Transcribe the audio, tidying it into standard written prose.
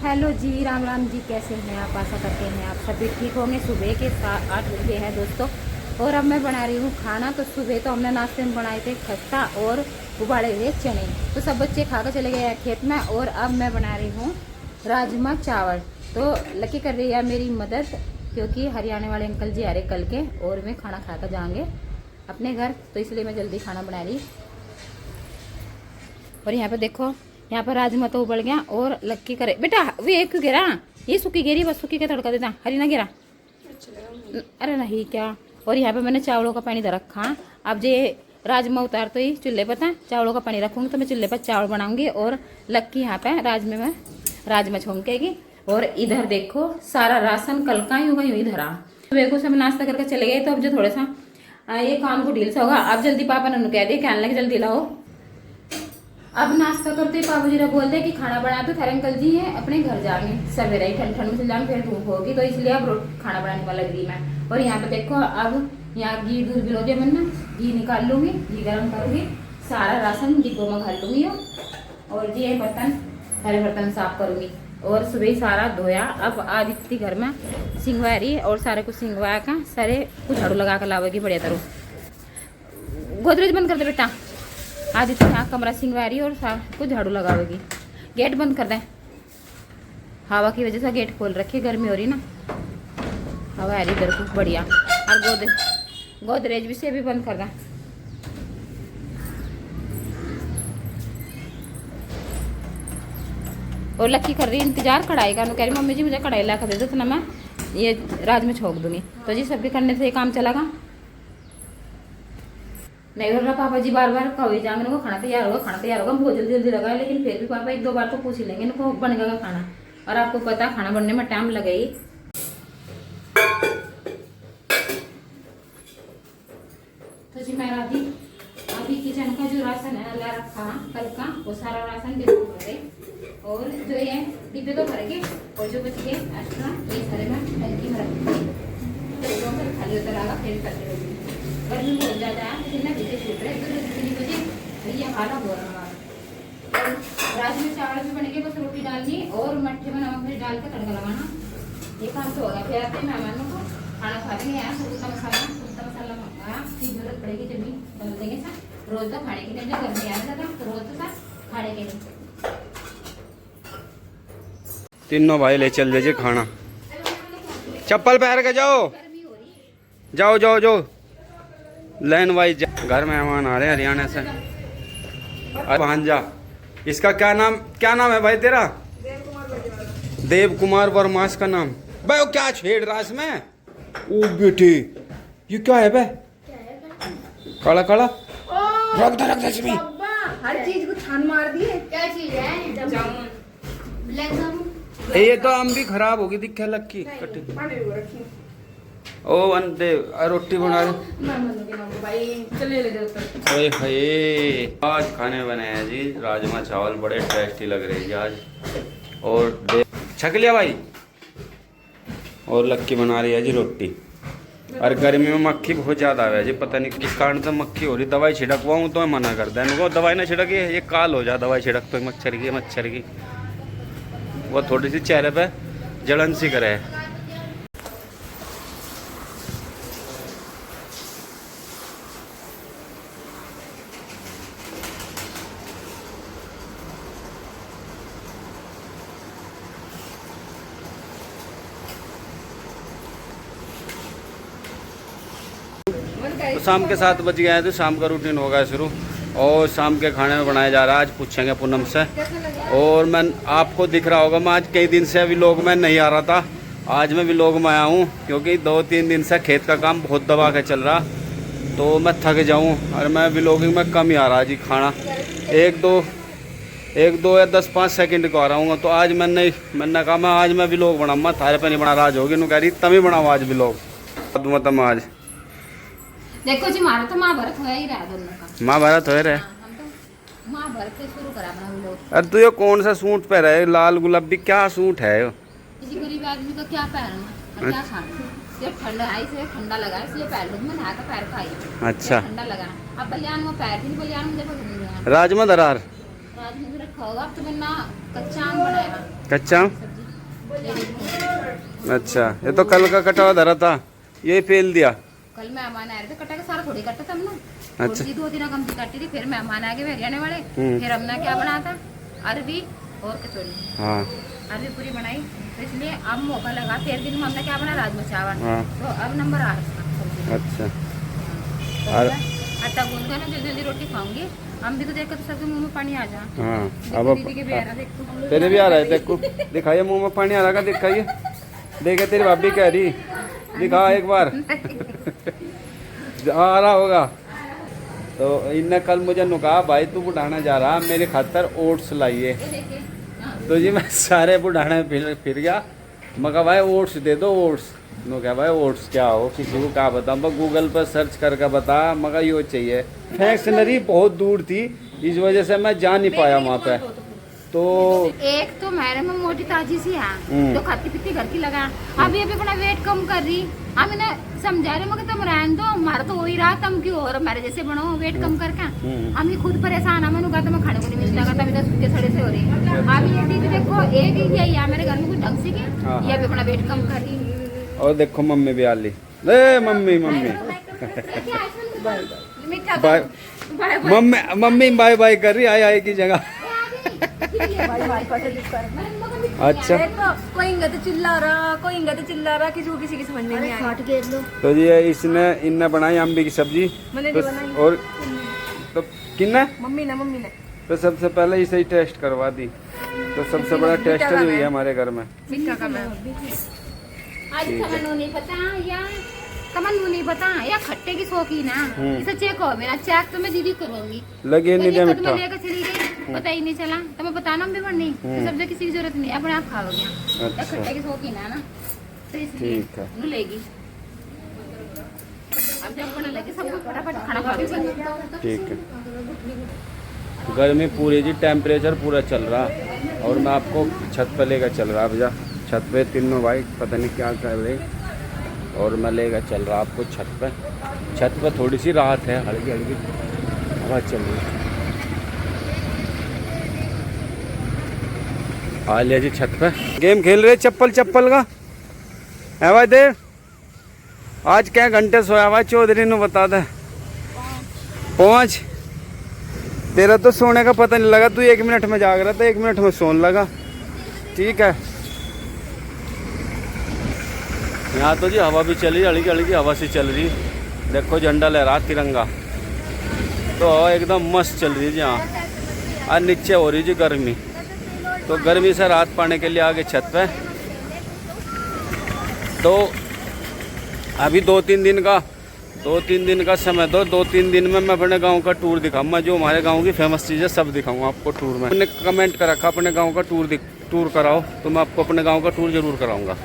Hello जी, राम राम जी। कैसे हैं आप? आशा करते हैं आप सभी ठीक होंगे। सुबह के 8 बजे हैं दोस्तों, और अब मैं बना रही हूँ खाना। तो सुबह तो हमने नाश्ते में बनाए थे खस्ता और उबाले हुए चने, तो सब बच्चे खा कर चले गए हैं खेत में। और अब मैं बना रही हूँ राजमा चावल। तो लकी कर रही है मेरी मदद, क्योंकि हरियाणा वाले अंकल जी आ रहे कल के, और मैं खाना खा कर जाएंगे अपने घर, तो इसलिए मैं जल्दी खाना बना रही। और यहाँ पे देखो, यहाँ पर राजमा तो उबल गया। और लक्की करे बेटा, वे एक क्यों गिरा? ये सूखी गिरी, बस सूखी का तड़का देता, हरी ना गिरा। अरे नहीं क्या। और यहाँ पे मैंने चावलों का पानी धर रखा। अब ये राजमा उतार तो ही चूल्हे पर था, चावलों का पानी रखूँगी तो मैं चूल्हे पर चावल बनाऊंगी। और लक्की यहाँ पे राजमे में राजमा छोंकेगी। और इधर देखो सारा राशन कल का यूँ यूँ धरा। सुबह को सब नाश्ता करके चले गए, तो अब जो थोड़ा सा ये काम को ढील सा होगा। अब जल्दी पापा ने कह दिया, कहने लगे जल्दी लाओ। अब नाश्ता करते पापा जी ने बोल दिया कि खाना बना दो, थारे अंकल जी हैं अपने घर जाएंगे सवेरे ही, ठंड ठंड में चल जाएंगे, फिर धूप होगी, तो इसलिए अब खाना बनाने वाला लग रही मैं। और यहाँ पे देखो, अब यहाँ घी दूध गिरो दिया मैंने, घी निकाल लूंगी, घी गर्म करूंगी, सारा राशन डिब्बों में घाल लूंगी। और ये बर्तन, सारे बर्तन साफ करूंगी। और सुबह ही सारा धोया। अब आदित्य घर में सिंगवा रही, और सारे कुछ सिंगवा का सारे कुछ झाड़ू लगा कर लावेगी बढ़िया तरह। गोदरेज बंद कर दे बेटा। आदित्य यहाँ कमरा सिंगवा रही और कुछ झाड़ू लगावेगी। गेट बंद कर दें, हवा की वजह से गेट खोल रखी, गर्मी हो रही ना, हवा आ रही इधर को बढ़िया। और गोदरेज भी से भी बंद कर दें। और लक्की कर रही इंतजार कढ़ाई का, कह रही मम्मी जी मुझे कढ़ाई ला कर दे दो, तो ना मैं ये राज में छोंक दूंगी। तो जी सबके करने से ये काम चलेगा नहीं। बोल रहा पापा जी बार बार कभी जाएंगे, इनको खाना तैयार होगा, खाना तैयार होगा, बहुत जल्दी जल्दी लगा। लेकिन फिर भी पापा एक दो बार तो पूछ ही लेंगे इनको बनेगा खाना। और आपको पता है खाना बनने में टाइम लगे ही। तो जी मैं अभी किचन का जो राशन है ला रखा कल का, वो सारा राशन डिब्बे भरे, और जो ये डिब्बे तो भर गए, और जो बच गए एक्स्ट्रा ये सारे मैं टंकी में रखूंगी, तो खाली होता रहेगा, फिर करते रहेंगे। गर्मी बहुत ज़्यादा है, लेकिन ना भीजे छूट रहे, 2-3 बजे भैया खाना हो रहा है। राजमा चावल भी बनेंगे, बस रोटी डालनी और मट्ठे में नमक मिर्च डाल के तड़का लगाना, ये काम तो होगा। फिर आते मेहमानों को खाना खा देंगे। यहाँ सूखा मसाला मंगाया की जरूरत पड़ेगी जब भी बन देंगे सर, रोज तो खाने के लिए जब गर्मी आ जाता तो रोज तो सर खाने के लिए। तीनों भाई ले चल दीजिए खाना, चप्पल पहन के जाओ, जाओ जाओ जाओ लाइन वाइज। घर मेहमान आ रहे हैं हरियाणा से। भांजा, इसका क्या नाम है भाई तेरा? देव कुमार वर्मा इसका नाम। भाई वो क्या छेड़ रहा इसमें? ओ बेटी ये क्या है बे? काला काला रख दे इसमें। हर चीज को छान मार दिए। क्या चीज है? जामुन, ब्लैक जामुन। ये तो आम भी खराब होगी दिखे लक्की कटी। ओ अंडे रोटी बना रहे। आज खाने बने हैं जी राजमा चावल, बड़े टेस्टी लग रहे हैं जी आज। और छक लिया भाई। और लक्की बना रही है जी रोटी। और गर्मी में मक्खी बहुत ज़्यादा है जी, पता नहीं किस कारण से मक्खी हो रही। दवाई छिड़कवाऊँ तो मैं मना करता है इनको, दवाई ना छिड़की ये काल हो जाए दवाई छिड़क तो मच्छर की वो थोड़ी सी चेहरे पे जलन सी करे। तो शाम के 7 बज गए हैं, तो शाम का रूटीन होगा शुरू। और शाम के खाने में बनाया जा रहा है, आज पूछेंगे पूनम से। और मैं आपको दिख रहा होगा, मैं आज कई दिन से व्लॉग में नहीं आ रहा था, आज मैं व्लॉग में आया हूँ, क्योंकि 2-3 दिन से खेत का काम बहुत दबा के चल रहा, तो मैं थक जाऊँ। और मैं व्लॉगिंग में कम ही आ रहा जी, खाना एक दो या 10-5 सेकंड को आ रहा हूँ। तो आज मैंने कहा मैं आज मैं व्लॉग बनाऊँगा, थारे पे नहीं बना। राज होगी नु कह रही तभी बनाओ आज व्लॉग। मतलब आज देखो जी, हमारा तो महाभारत हो ही रहा दोनों का। महाभारत हो रहा है। हम तो महाभारत से शुरू करा अपना व्लॉग। अरे तू ये कौन सा सूट पहना है? लाल गुलाबी क्या सूट है? किसी गरीब आदमी को क्या पहनना और क्या खाना? सिर्फ ठंडा आई से ठंडा लगा इसलिए पैर लूँ, मैं नहा कर पैर खाई। अच्छा ठंडा लगा। अब बलियान में पैर भी बलियान में देखो राजमा दरार राजमा रखा होगा। अब तो मैंने कच्चा आम बनाया, कच्चा सब्जी अच्छा, ये तो कल का कटा हुआ धरा था, ये फेल दिया। कल मेहमान आए थे, कटा के सारा थोड़ी कटा था हमने। अच्छा। थोड़ी 2 दिन कम सी काटी थी, फिर मेहमान आ गए हरियाणा वाले, फिर हमने क्या बनाया था, अरबी और कचौड़ी। हाँ अरबी पूरी बनाई, तो इसलिए अब मौका लगा। 13 दिन में हमने क्या बनाया, राजमा चावल। हाँ। तो अब नंबर 8। अच्छा। तो और- आटा गूंद कर ना जल्दी जल्दी रोटी खाऊंगी। हम भी तो देखकर तो सबके मुंह में पानी आ जा। हाँ देखो अब दीदी के भी आ रहा, देख तू। तेरे भी आ रहा है, देखो दिखाइए, मुंह में पानी आ रहा का, दिखाइए, देखे तेरी भाभी कह रही, दिखा एक बार। आ रहा होगा। तो इनने कल मुझे नुका, भाई तू बुढ़ाना जा रहा, मेरे खातर ओट्स लाइए। ये देखिए। हाँ। तो जी मैं सारे बुढ़ाने में फिर गया, मैं कहा भाई ओट्स दे दो, ओट्स। नो क्या भाई ओट्स क्या हो, किसी को क्या बता, मैं गूगल पर सर्च करके बता, मगर यो चाहिए। फैक्शनरी बहुत दूर थी, इस वजह से मैं जा नहीं पाया वहाँ पे। तो एक तो मेरे में मोटी ताजी सी है, तो खाती पीती घर की लगा। अभी अभी अपना वेट कम कर रही, हम इन्हें समझा रहे मगर तुम रहने दो, हमारा तो हो ही रहा, तुम क्यों और हमारे जैसे बनो वेट कम करके। हम ही खुद परेशान है, मैंने कहा तो मैं खाने को नहीं मिल लगा, तभी तो सूखे सड़े से हो रही। अभी ये दीदी देखो, एक ही यही है मेरे घर में कुछ ढंग से की, हाँ। ये भी अपना वेट कम कर रही। और देखो मम्मी भी आ ली, ए mummy mummy bye mummy mummy bye bye कर रही, आए की जगह। अच्छा कोई तो चिल्ला रहा, कोई तो चिल्ला रहा, किसी की समझ में नहीं आया। तो ये इसने इनने बनाई अम्बी की सब्जी, मैंने तो जो बनाई। और तो किन्ने मम्मी ने तो सबसे पहले इसे ही टेस्ट करवा दी, तो सबसे बड़ा टेस्टर ही हुई है हमारे घर में। मीठा का मैं आज तमन्नू नहीं पता या तमन्नू नहीं पता या खट्टे की शौकीन है, इसे चेक हो मेरा चेक तो मैं दीदी करूंगी। लगे नहीं दिया मीठा। लेकर चली गई, पता ही नहीं चला, तो मैं बताना भी पड़नी, सब्जी किसी की जरूरत नहीं, अपने आप खाओगे। अच्छा। खट्टे की शौकीन है ना, तो इसलिए ठीक है। नू लेगी। अब जब बना लगे सबको फटाफट खाना खा देंगे। ठीक है। गर्मी पूरी जी, टेम्परेचर पूरा चल रहा, और मैं आपको छत पे लेकर चल रहा भैया। छत पे तीनों भाई पता नहीं क्या कर रहे, और मैं लेकर चल रहा आपको छत पे। छत पे थोड़ी सी राहत है, हल्की हल्की हवा चल रही है। आ लिया जी छत पे, गेम खेल रहे चप्पल चप्पल का है भाई। देर आज क्या घंटे सोया भाई, चौधरी ने बता दे 5। तेरा तो सोने का पता नहीं लगा, तू 1 मिनट में जाग रहा था, 1 मिनट में सोने लगा। ठीक है। यहाँ तो जी हवा भी चली, हल्की हल्की हवा सी चल रही, देखो झंडा लहरा तिरंगा, तो हवा एकदम मस्त चल रही है जी। यहाँ आज नीचे हो रही जी गर्मी, तो गर्मी से राहत पाने के लिए आगे छत पे। तो अभी 2-3 दिन का समय दो, 2-3 दिन में मैं अपने गांव का टूर दिखाऊंगा, जो हमारे गांव की फेमस चीज़ है सब दिखाऊंगा आपको टूर में। मैंने कमेंट कर रखा अपने गांव का टूर कराओ, तो मैं आपको अपने गांव का टूर जरूर कराऊंगा।